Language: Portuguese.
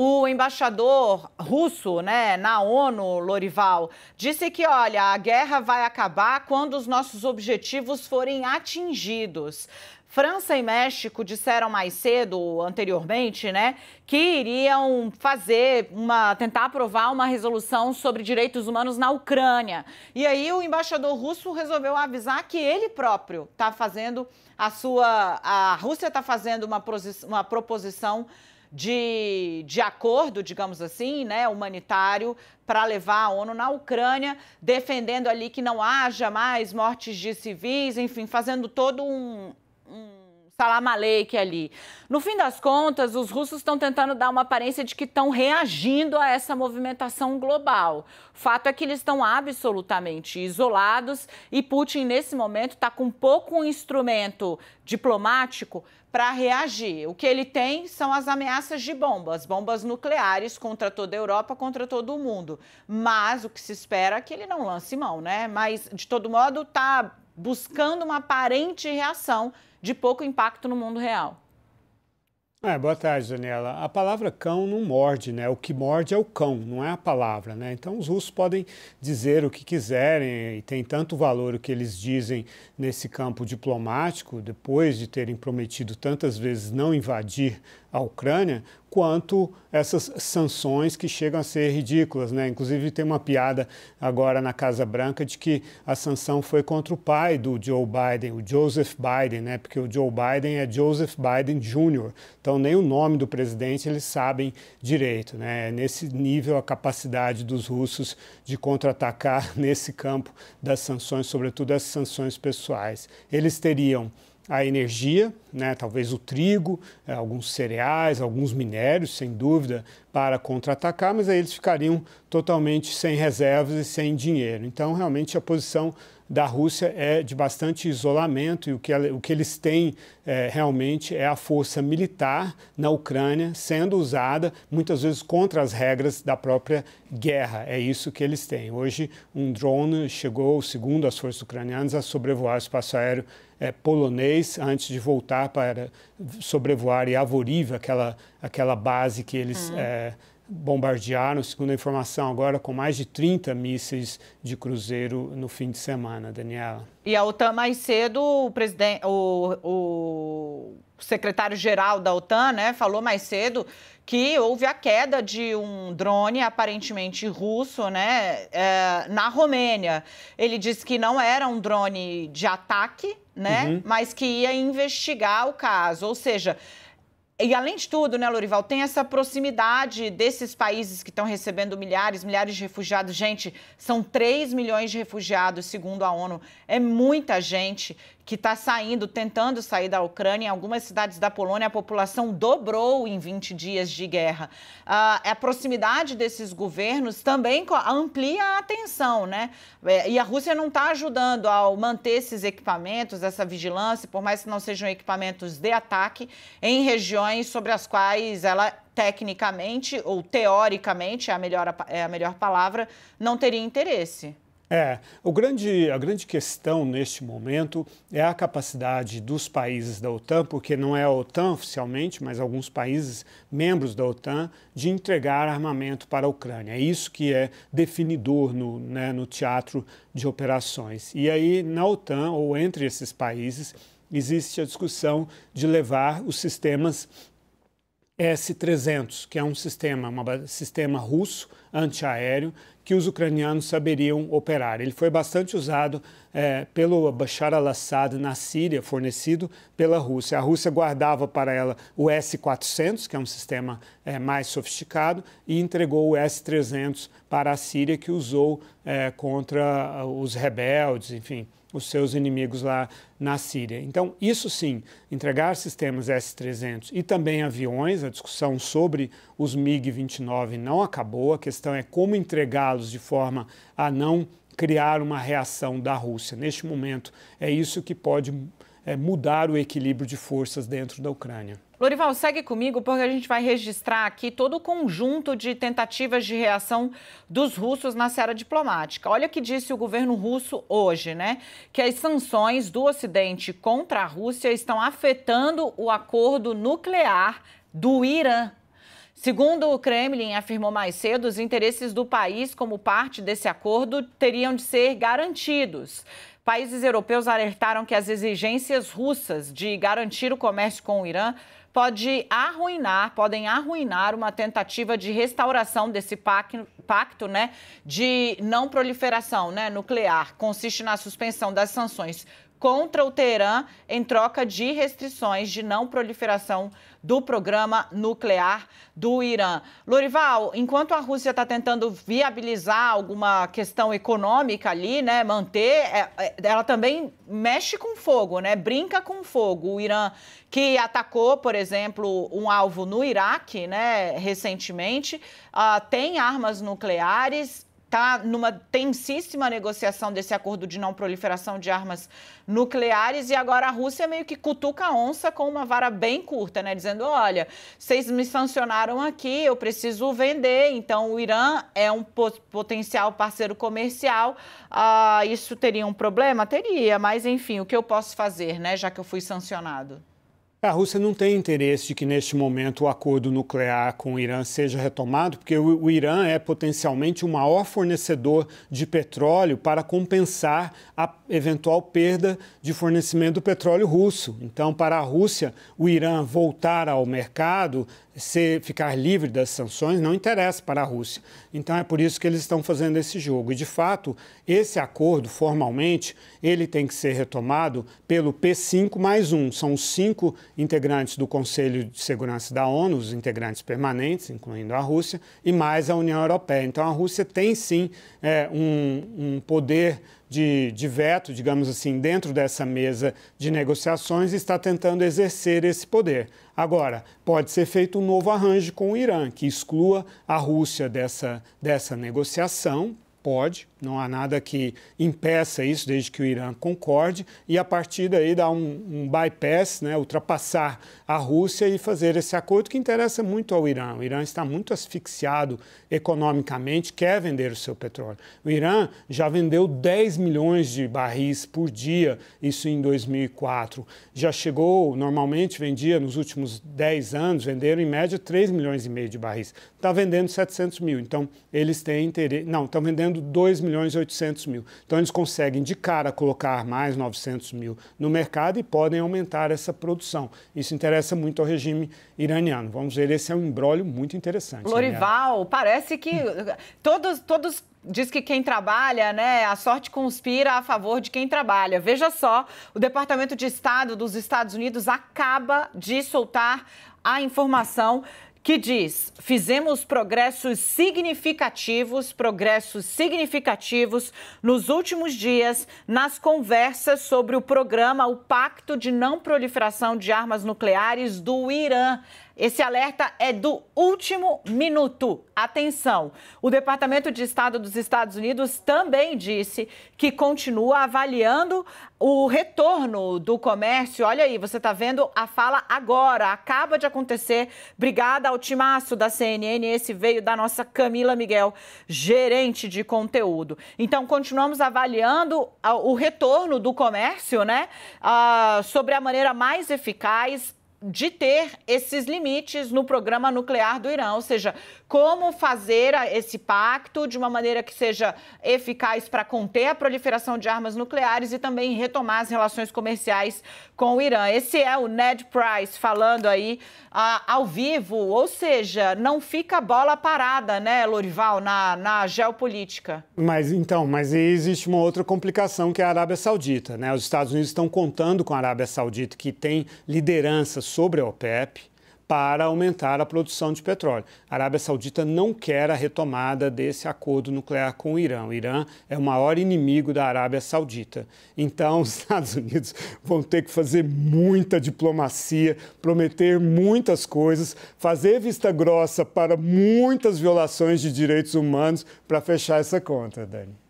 O embaixador russo, né, na ONU, Lorival, disse que, olha, a guerra vai acabar quando os nossos objetivos forem atingidos. França e México disseram mais cedo, anteriormente, né, que iriam tentar aprovar uma resolução sobre direitos humanos na Ucrânia. E aí o embaixador russo resolveu avisar que ele próprio está fazendo a Rússia está fazendo uma proposição de acordo, digamos assim, né, humanitário, para levar a ONU na Ucrânia, defendendo ali que não haja mais mortes de civis, enfim, fazendo todo um salam aleikum ali. No fim das contas, os russos estão tentando dar uma aparência de que estão reagindo a essa movimentação global. O fato é que eles estão absolutamente isolados e Putin, nesse momento, está com pouco instrumento diplomático para reagir. O que ele tem são as ameaças de bombas nucleares contra toda a Europa, contra todo o mundo. Mas o que se espera é que ele não lance mão, né? Mas, de todo modo, está buscando uma aparente reação de pouco impacto no mundo real. Boa tarde, Daniela. A palavra cão não morde, né? O que morde é o cão, não é a palavra, né? Então os russos podem dizer o que quiserem e tem tanto valor o que eles dizem nesse campo diplomático, depois de terem prometido tantas vezes não invadir a Ucrânia, quanto essas sanções que chegam a ser ridículas, né? Inclusive tem uma piada agora na Casa Branca de que a sanção foi contra o pai do Joe Biden, o Joseph Biden, né? Porque o Joe Biden é Joseph Biden Jr., então nem o nome do presidente eles sabem direito, né? Nesse nível a capacidade dos russos de contra-atacar nesse campo das sanções, sobretudo as sanções pessoais. Eles teriam a energia, né, talvez o trigo, alguns cereais, alguns minérios, sem dúvida, para contra-atacar, mas aí eles ficariam totalmente sem reservas e sem dinheiro. Então, realmente, a posição da Rússia é de bastante isolamento e o que eles têm realmente é a força militar na Ucrânia sendo usada muitas vezes contra as regras da própria guerra. É isso que eles têm. Hoje, um drone chegou, segundo as forças ucranianas, a sobrevoar o espaço aéreo polonês antes de voltar para sobrevoar Yavoriv, aquela base que eles bombardearam, segundo a informação agora, com mais de 30 mísseis de cruzeiro no fim de semana, Daniela. E a OTAN mais cedo, o secretário-geral da OTAN, né, falou mais cedo que houve a queda de um drone aparentemente russo, né, na Romênia. Ele disse que não era um drone de ataque, né, mas que ia investigar o caso. Ou seja, e além de tudo, né, Lorival, tem essa proximidade desses países que estão recebendo milhares de refugiados. Gente, são 3 milhões de refugiados, segundo a ONU. É muita gente que está tentando sair da Ucrânia. Em algumas cidades da Polônia, a população dobrou em 20 dias de guerra. A proximidade desses governos também amplia a atenção, né? E a Rússia não está ajudando ao manter esses equipamentos, essa vigilância, por mais que não sejam equipamentos de ataque, em regiões sobre as quais ela, tecnicamente ou teoricamente, é a melhor palavra, não teria interesse. A grande questão neste momento é a capacidade dos países da OTAN, porque não é a OTAN oficialmente, mas alguns países membros da OTAN, de entregar armamento para a Ucrânia. É isso que é definidor no teatro de operações. E aí, na OTAN, ou entre esses países, existe a discussão de levar os sistemas S-300, que é um sistema russo antiaéreo que os ucranianos saberiam operar. Ele foi bastante usado pelo Bashar al-Assad na Síria, fornecido pela Rússia. A Rússia guardava para ela o S-400, que é um sistema mais sofisticado, e entregou o S-300 para a Síria, que usou contra os rebeldes, enfim, os seus inimigos lá na Síria. Então, isso sim, entregar sistemas S-300 e também aviões, a discussão sobre os MiG-29 não acabou, a questão é como entregá-los de forma a não criar uma reação da Rússia. Neste momento, é isso que pode mudar o equilíbrio de forças dentro da Ucrânia. Lorival, segue comigo porque a gente vai registrar aqui todo o conjunto de tentativas de reação dos russos na seara diplomática. Olha o que disse o governo russo hoje, né? Que as sanções do Ocidente contra a Rússia estão afetando o acordo nuclear do Irã. Segundo o Kremlin afirmou mais cedo, os interesses do país como parte desse acordo teriam de ser garantidos. Países europeus alertaram que as exigências russas de garantir o comércio com o Irã podem arruinar uma tentativa de restauração desse pacto, de não proliferação, nuclear. Consiste na suspensão das sanções contra o Teherã em troca de restrições de não proliferação do programa nuclear do Irã. Lorival, enquanto a Rússia está tentando viabilizar alguma questão econômica ali, manter, ela também mexe com fogo, brinca com fogo. O Irã, que atacou, por exemplo, um alvo no Iraque, recentemente, tem armas nucleares. Está numa tensíssima negociação desse acordo de não proliferação de armas nucleares e agora a Rússia meio que cutuca a onça com uma vara bem curta, dizendo, olha, vocês me sancionaram aqui, eu preciso vender, então o Irã é um potencial parceiro comercial, isso teria um problema? Teria, mas enfim, o que eu posso fazer, já que eu fui sancionado? A Rússia não tem interesse de que, neste momento, o acordo nuclear com o Irã seja retomado, porque o Irã é potencialmente o maior fornecedor de petróleo para compensar a eventual perda de fornecimento do petróleo russo. Então, para a Rússia, o Irã voltar ao mercado, ficar livre das sanções, não interessa para a Rússia. Então, é por isso que eles estão fazendo esse jogo. E, de fato, esse acordo, formalmente, ele tem que ser retomado pelo P5+1. São os 5 integrantes do Conselho de Segurança da ONU, os integrantes permanentes, incluindo a Rússia, e mais a União Europeia. Então, a Rússia tem, sim, um poder de veto, digamos assim, dentro dessa mesa de negociações e está tentando exercer esse poder. Agora, pode ser feito um novo arranjo com o Irã, que exclua a Rússia dessa negociação. Pode, não há nada que impeça isso, desde que o Irã concorde, e a partir daí dar um bypass, ultrapassar a Rússia e fazer esse acordo que interessa muito ao Irã. O Irã está muito asfixiado economicamente, quer vender o seu petróleo. O Irã já vendeu 10 milhões de barris por dia, isso em 2004. Já chegou, normalmente vendia nos últimos 10 anos, venderam em média 3 milhões e meio de barris. Está vendendo 700 mil, então eles têm interesse, estão vendendo 2 milhões e 800 mil. Então, eles conseguem, de cara, colocar mais 900 mil no mercado e podem aumentar essa produção. Isso interessa muito ao regime iraniano. Vamos ver, esse é um imbróglio muito interessante. Lorival, parece que todos diz que quem trabalha, a sorte conspira a favor de quem trabalha. Veja só, o Departamento de Estado dos Estados Unidos acaba de soltar a informação que diz, fizemos progressos significativos nos últimos dias nas conversas sobre o programa, o Pacto de Não Proliferação de Armas Nucleares do Irã. Esse alerta é do último minuto. Atenção, o Departamento de Estado dos Estados Unidos também disse que continua avaliando o retorno do comércio. Olha aí, você está vendo a fala agora, acaba de acontecer. Obrigada ao timaço da CNN, esse veio da nossa Camila Miguel, gerente de conteúdo. Então, continuamos avaliando o retorno do comércio, sobre a maneira mais eficaz de ter esses limites no programa nuclear do Irã, ou seja, como fazer esse pacto de uma maneira que seja eficaz para conter a proliferação de armas nucleares e também retomar as relações comerciais com o Irã. Esse é o Ned Price falando aí ao vivo, ou seja, não fica a bola parada, Lorival, na geopolítica. Mas existe uma outra complicação que é a Arábia Saudita, Os Estados Unidos estão contando com a Arábia Saudita, que tem liderança sobre a OPEP, para aumentar a produção de petróleo. A Arábia Saudita não quer a retomada desse acordo nuclear com o Irã. O Irã é o maior inimigo da Arábia Saudita. Então, os Estados Unidos vão ter que fazer muita diplomacia, prometer muitas coisas, fazer vista grossa para muitas violações de direitos humanos para fechar essa conta, Dani.